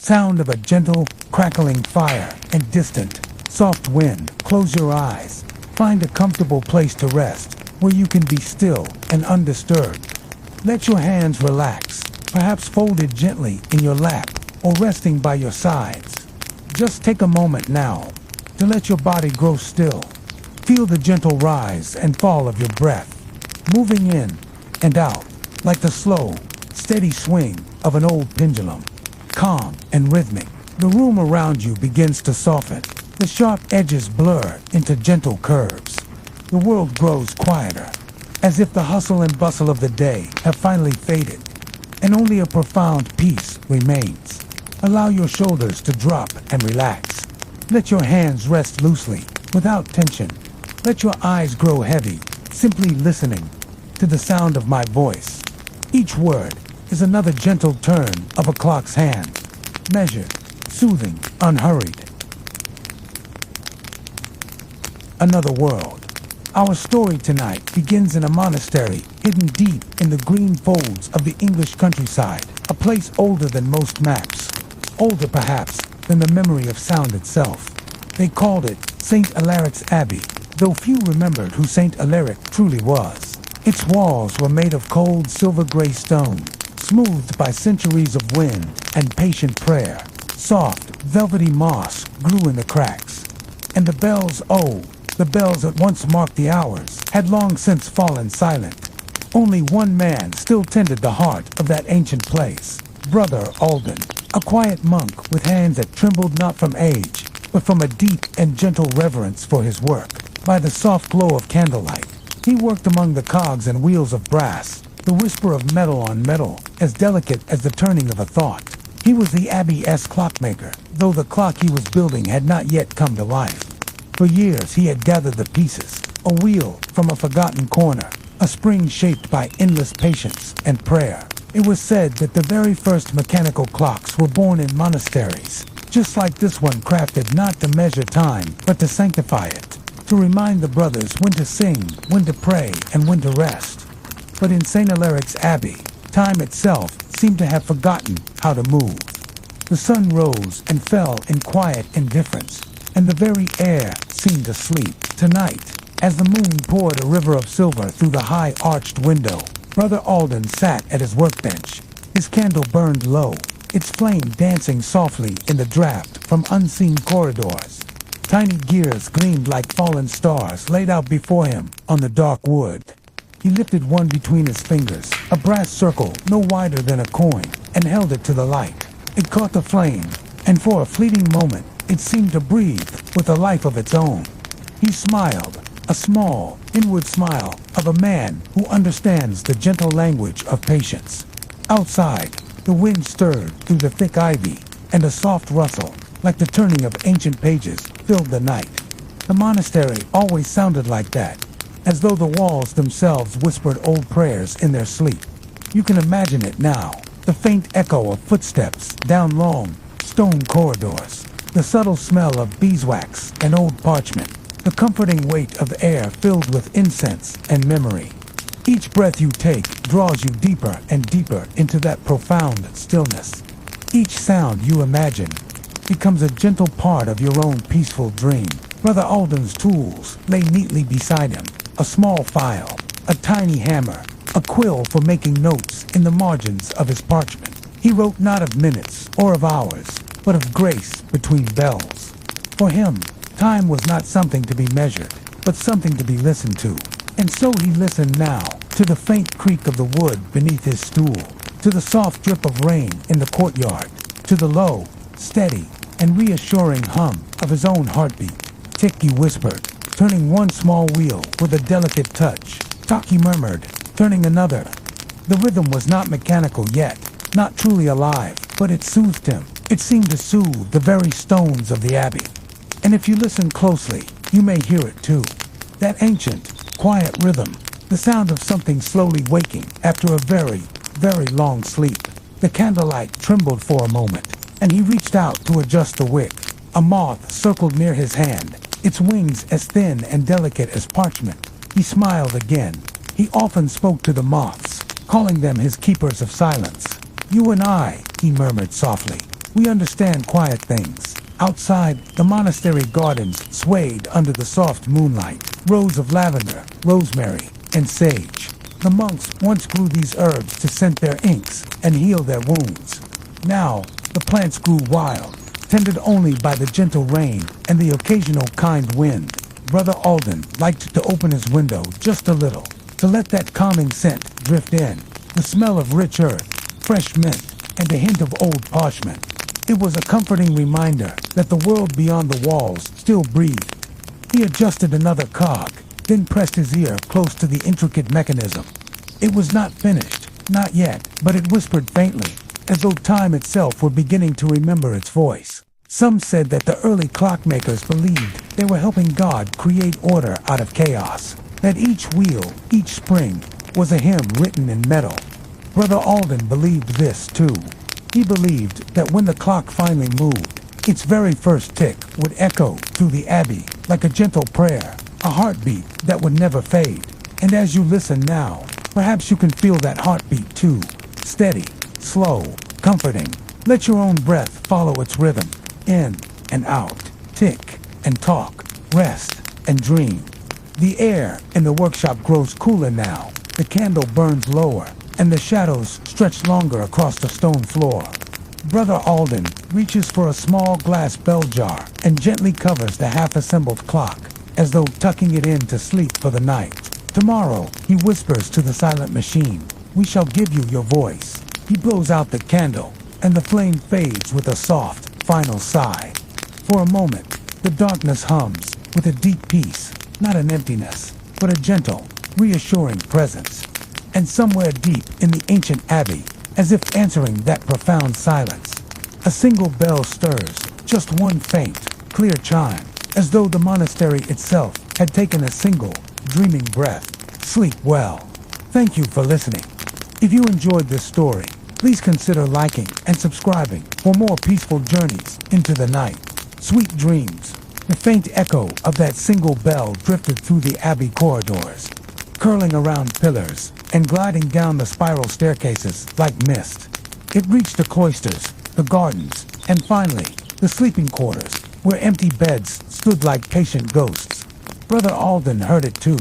sound of a gentle, crackling fire, and distant, soft wind. Close your eyes. Find a comfortable place to rest, where you can be still and undisturbed. Let your hands relax, perhaps folded gently in your lap or resting by your sides. Just take a moment now to let your body grow still. Feel the gentle rise and fall of your breath, moving in and out like the slow, steady swing of an old pendulum. Calm and rhythmic, the room around you begins to soften. The sharp edges blur into gentle curves. The world grows quieter, as if the hustle and bustle of the day have finally faded, and only a profound peace remains. Allow your shoulders to drop and relax. Let your hands rest loosely, without tension. Let your eyes grow heavy, simply listening to the sound of my voice. Each word is another gentle turn of a clock's hand, measured, soothing, unhurried. Another world. Our story tonight begins in a monastery hidden deep in the green folds of the English countryside, a place older than most maps, older perhaps than the memory of sound itself. They called it St. Alaric's Abbey, though few remembered who St. Alaric truly was. Its walls were made of cold silver-gray stone, smoothed by centuries of wind and patient prayer. Soft, velvety moss grew in the cracks, and the bells, the bells that once marked the hours, had long since fallen silent. Only one man still tended the heart of that ancient place, Brother Alden, a quiet monk with hands that trembled not from age, but from a deep and gentle reverence for his work. By the soft glow of candlelight, he worked among the cogs and wheels of brass, the whisper of metal on metal, as delicate as the turning of a thought. He was the Abbey's clockmaker, though the clock he was building had not yet come to life. For years he had gathered the pieces, a wheel from a forgotten corner, a spring shaped by endless patience and prayer. It was said that the very first mechanical clocks were born in monasteries, just like this one, crafted not to measure time, but to sanctify it, to remind the brothers when to sing, when to pray, and when to rest. But in St. Alaric's Abbey, time itself seemed to have forgotten how to move. The sun rose and fell in quiet indifference, and the very air seemed to sleep. Tonight, as the moon poured a river of silver through the high arched window, Brother Alden sat at his workbench. His candle burned low, its flame dancing softly in the draft from unseen corridors. Tiny gears gleamed like fallen stars laid out before him on the dark wood. He lifted one between his fingers, a brass circle no wider than a coin, and held it to the light. It caught the flame, and for a fleeting moment, it seemed to breathe with a life of its own. He smiled, a small, inward smile of a man who understands the gentle language of patience. Outside, the wind stirred through the thick ivy, and a soft rustle, like the turning of ancient pages, filled the night. The monastery always sounded like that, as though the walls themselves whispered old prayers in their sleep. You can imagine it now, the faint echo of footsteps down long, stone corridors, the subtle smell of beeswax and old parchment, the comforting weight of air filled with incense and memory. Each breath you take draws you deeper and deeper into that profound stillness. Each sound you imagine becomes a gentle part of your own peaceful dream. Brother Alden's tools lay neatly beside him, a small file, a tiny hammer, a quill for making notes in the margins of his parchment. He wrote not of minutes or of hours, but of grace between bells. For him, time was not something to be measured, but something to be listened to. And so he listened now to the faint creak of the wood beneath his stool, to the soft drip of rain in the courtyard, to the low, steady, and reassuring hum of his own heartbeat. Tick, he whispered, turning one small wheel with a delicate touch. Tock, he murmured, turning another. The rhythm was not mechanical yet, not truly alive, but it soothed him. It seemed to soothe the very stones of the abbey. And if you listen closely, you may hear it too. That ancient, quiet rhythm, the sound of something slowly waking after a very, very long sleep. The candlelight trembled for a moment, and he reached out to adjust the wick. A moth circled near his hand, its wings as thin and delicate as parchment. He smiled again. He often spoke to the moths, calling them his keepers of silence. "You and I," he murmured softly. We understand quiet things. Outside, the monastery gardens swayed under the soft moonlight. Rows of lavender, rosemary, and sage. The monks once grew these herbs to scent their inks and heal their wounds. Now, the plants grew wild, tended only by the gentle rain and the occasional kind wind. Brother Alden liked to open his window just a little, to let that calming scent drift in. The smell of rich earth, fresh mint, and a hint of old parchment. It was a comforting reminder that the world beyond the walls still breathed. He adjusted another cog, then pressed his ear close to the intricate mechanism. It was not finished, not yet, but it whispered faintly, as though time itself were beginning to remember its voice. Some said that the early clockmakers believed they were helping God create order out of chaos, that each wheel, each spring, was a hymn written in metal. Brother Alden believed this too. He believed that when the clock finally moved, its very first tick would echo through the Abbey like a gentle prayer, a heartbeat that would never fade. And as you listen now, perhaps you can feel that heartbeat too. Steady, slow, comforting. Let your own breath follow its rhythm. In and out, tick and talk, rest and dream. The air in the workshop grows cooler now. The candle burns lower, and the shadows stretch longer across the stone floor. Brother Alden reaches for a small glass bell jar and gently covers the half-assembled clock, as though tucking it in to sleep for the night. Tomorrow, he whispers to the silent machine, "We shall give you your voice." He blows out the candle, and the flame fades with a soft, final sigh. For a moment, the darkness hums with a deep peace, not an emptiness, but a gentle, reassuring presence. And somewhere deep in the ancient Abbey, as if answering that profound silence, a single bell stirs, just one faint, clear chime, as though the monastery itself had taken a single, dreaming breath. Sleep well. Thank you for listening. If you enjoyed this story, please consider liking and subscribing for more peaceful journeys into the night. Sweet dreams. The faint echo of that single bell drifted through the Abbey corridors, curling around pillars and gliding down the spiral staircases like mist. It reached the cloisters, the gardens, and finally, the sleeping quarters, where empty beds stood like patient ghosts. Brother Alden heard it too,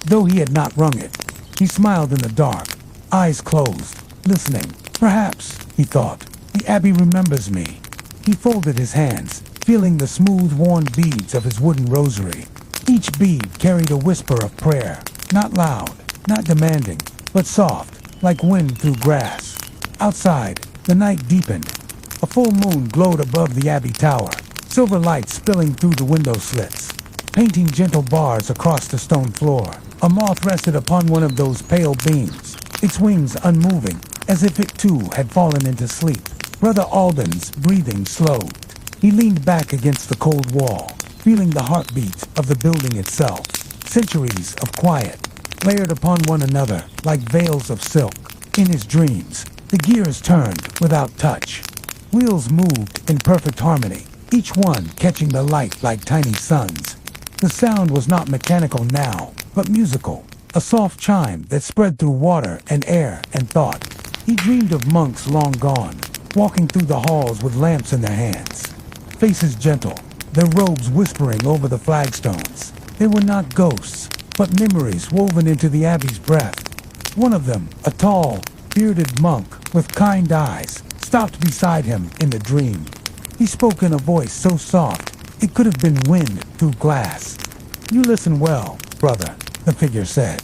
though he had not rung it. He smiled in the dark, eyes closed, listening. Perhaps, he thought, the Abbey remembers me. He folded his hands, feeling the smooth, worn beads of his wooden rosary. Each bead carried a whisper of prayer, not loud, not demanding, but soft, like wind through grass. Outside, the night deepened. A full moon glowed above the Abbey tower, silver light spilling through the window slits, painting gentle bars across the stone floor. A moth rested upon one of those pale beams, its wings unmoving, as if it too had fallen into sleep. Brother Alden's breathing slowed. He leaned back against the cold wall, feeling the heartbeat of the building itself. Centuries of quiet, layered upon one another like veils of silk. In his dreams, the gears turned without touch. Wheels moved in perfect harmony, each one catching the light like tiny suns. The sound was not mechanical now, but musical, a soft chime that spread through water and air and thought. He dreamed of monks long gone, walking through the halls with lamps in their hands. Faces gentle, their robes whispering over the flagstones. They were not ghosts, but memories woven into the Abbey's breath. One of them, a tall, bearded monk with kind eyes, stopped beside him in the dream. He spoke in a voice so soft, it could have been wind through glass. "You listen well, brother," the figure said.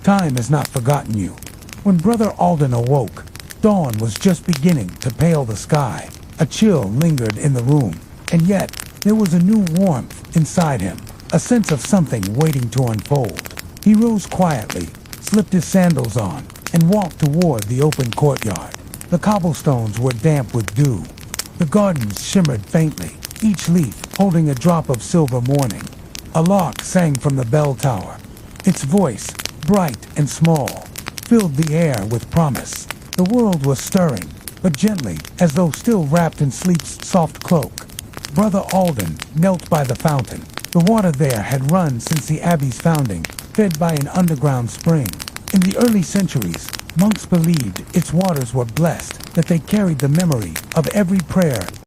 "Time has not forgotten you." When Brother Alden awoke, dawn was just beginning to pale the sky. A chill lingered in the room, and yet there was a new warmth inside him, a sense of something waiting to unfold. He rose quietly, slipped his sandals on, and walked toward the open courtyard. The cobblestones were damp with dew. The gardens shimmered faintly, each leaf holding a drop of silver morning. A lark sang from the bell tower. Its voice, bright and small, filled the air with promise. The world was stirring, but gently, as though still wrapped in sleep's soft cloak. Brother Alden knelt by the fountain. The water there had run since the Abbey's founding, fed by an underground spring. In the early centuries, monks believed its waters were blessed, that they carried the memory of every prayer